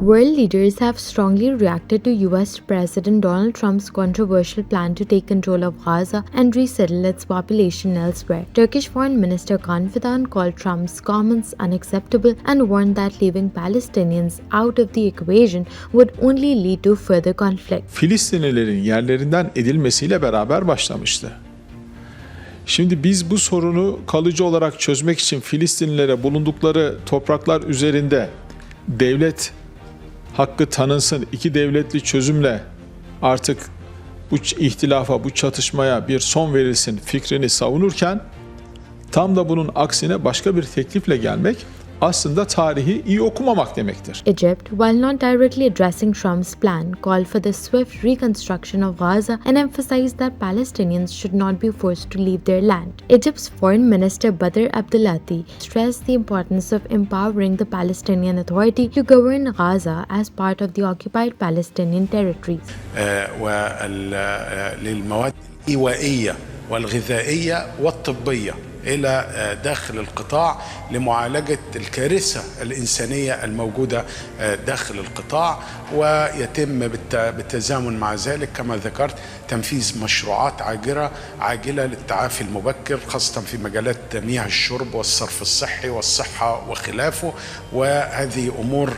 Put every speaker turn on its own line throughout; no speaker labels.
World leaders have strongly reacted to US President Donald Trump's controversial plan to take control of Gaza and resettle its population elsewhere. Turkish Foreign Minister Hakan Fidan called Trump's comments unacceptable and warned that leaving Palestinians out of the equation would only lead to further conflict.
Filistinlilerin yerlerinden edilmesiyle beraber başlamıştı. Şimdi biz bu sorunu kalıcı olarak çözmek için Filistinlilere bulundukları topraklar üzerinde devlet hakkı tanınsın, iki devletli çözümle artık bu ihtilafa, bu çatışmaya bir son verilsin fikrini savunurken tam da bunun aksine başka bir teklifle gelmek aslında tarihi iyi okumamak demektir.
Egypt, while not directly addressing Trump's plan, called for the swift reconstruction of Gaza and emphasized that Palestinians should not be forced to leave their land. Egypt's Foreign Minister Badr Abdelati stressed the importance of empowering the Palestinian Authority to govern Gaza as part of the occupied Palestinian territories.
وللمواد الإيوائية والغذائية والطبية إلى داخل القطاع لمعالجة الكارثة الإنسانية الموجودة داخل القطاع، ويتم بالتزامن مع ذلك كما ذكرت تنفيذ مشروعات عاجلة للتعافي المبكر خاصة في مجالات مياه الشرب والصرف الصحي والصحة وخلافه، وهذه أمور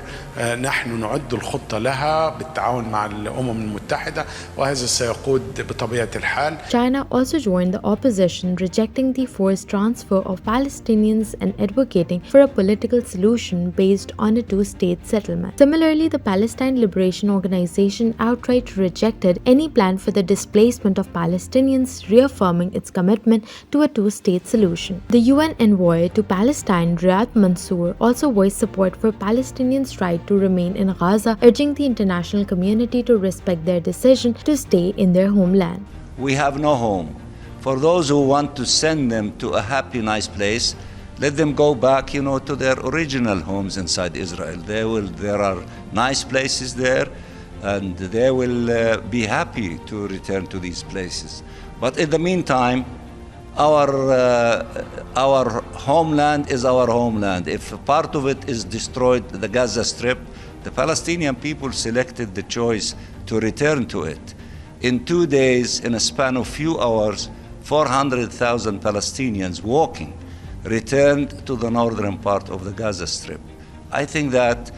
نحن نعد الخطة لها بالتعاون مع الأمم المتحدة، وهذا سيقود بطبيعة الحال.
China also joined the opposition, rejecting the forced transfer of Palestinians and advocating for a political solution based on a two-state settlement. Similarly, the Palestine Liberation Organization outright rejected any plan for the displacement of Palestinians, reaffirming its commitment to a two-state solution. The UN envoy to Palestine, Riyad Mansour, also voiced support for Palestinians' right to remain in Gaza, urging the international community to respect their decision to stay in their homeland.
We have no home. For those who want to send them to a happy, nice place, let them go back, to their original homes inside Israel. There are nice places there, and they will be happy to return to these places. But in the meantime, our homeland is our homeland. If part of it is destroyed, the Gaza Strip, the Palestinian people selected the choice to return to it. In 2 days, in a span of few hours, 400,000 Palestinians walking returned to the northern part of the Gaza Strip. I think that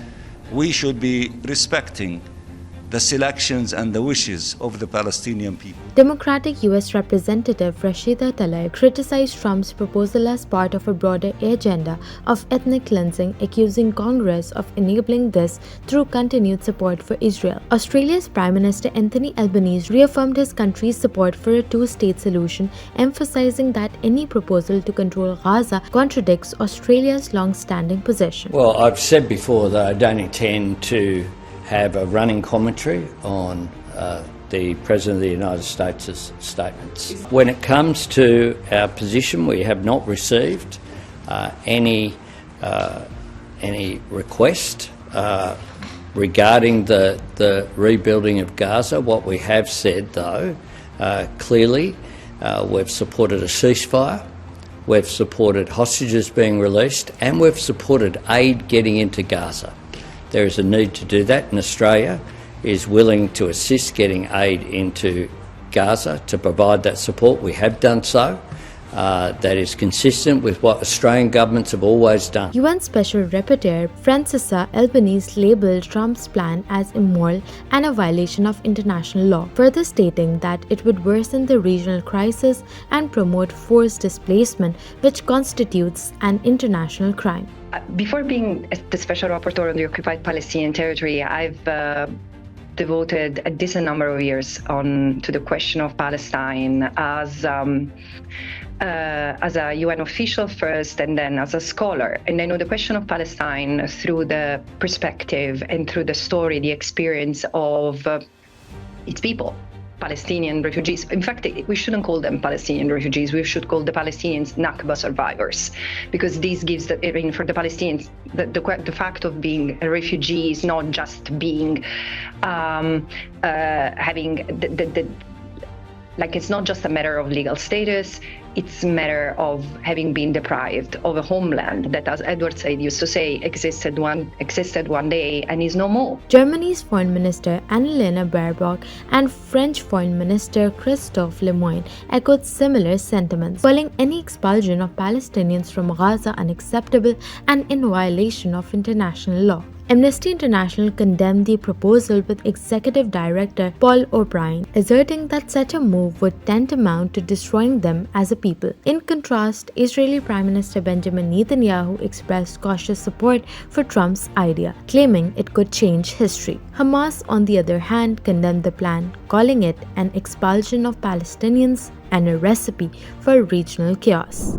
we should be respecting the selections and the wishes of the Palestinian people.
Democratic U.S. Representative Rashida Tlaib criticized Trump's proposal as part of a broader agenda of ethnic cleansing, accusing Congress of enabling this through continued support for Israel. Australia's Prime Minister Anthony Albanese reaffirmed his country's support for a two-state solution, emphasizing that any proposal to control Gaza contradicts Australia's long-standing position.
Well, I've said before that I don't intend to have a running commentary on the President of the United States' statements. When it comes to our position, we have not received any request regarding the rebuilding of Gaza. What we have said, though, clearly, we've supported a ceasefire, we've supported hostages being released, and we've supported aid getting into Gaza. There is a need to do that, and Australia is willing to assist getting aid into Gaza to provide that support. We have done so. That is consistent with what Australian governments have always done.
UN Special Rapporteur Francesca Albanese labelled Trump's plan as immoral and a violation of international law, further stating that it would worsen the regional crisis and promote forced displacement, which constitutes an international crime.
Before being the Special Rapporteur on the occupied Palestinian territory, I've devoted a decent number of years to the question of Palestine as a UN official first and then as a scholar. And I know the question of Palestine through the perspective and through the story, the experience of its people. Palestinian refugees. In fact, we shouldn't call them Palestinian refugees. We should call the Palestinians Nakba survivors, because this gives for the Palestinians, the fact of being a refugee is not just being having it's not just a matter of legal status. it's a matter of having been deprived of a homeland that, as Edward Said used to say, existed one day and is no more.
Germany's Foreign Minister Annalena Baerbock and French Foreign Minister Christophe Lemoyne echoed similar sentiments, calling any expulsion of Palestinians from Gaza unacceptable and in violation of international law. Amnesty International condemned the proposal with Executive Director Paul O'Brien, asserting that such a move would tantamount to destroying them as a people. In contrast, Israeli Prime Minister Benjamin Netanyahu expressed cautious support for Trump's idea, claiming it could change history. Hamas, on the other hand, condemned the plan, calling it an expulsion of Palestinians and a recipe for regional chaos.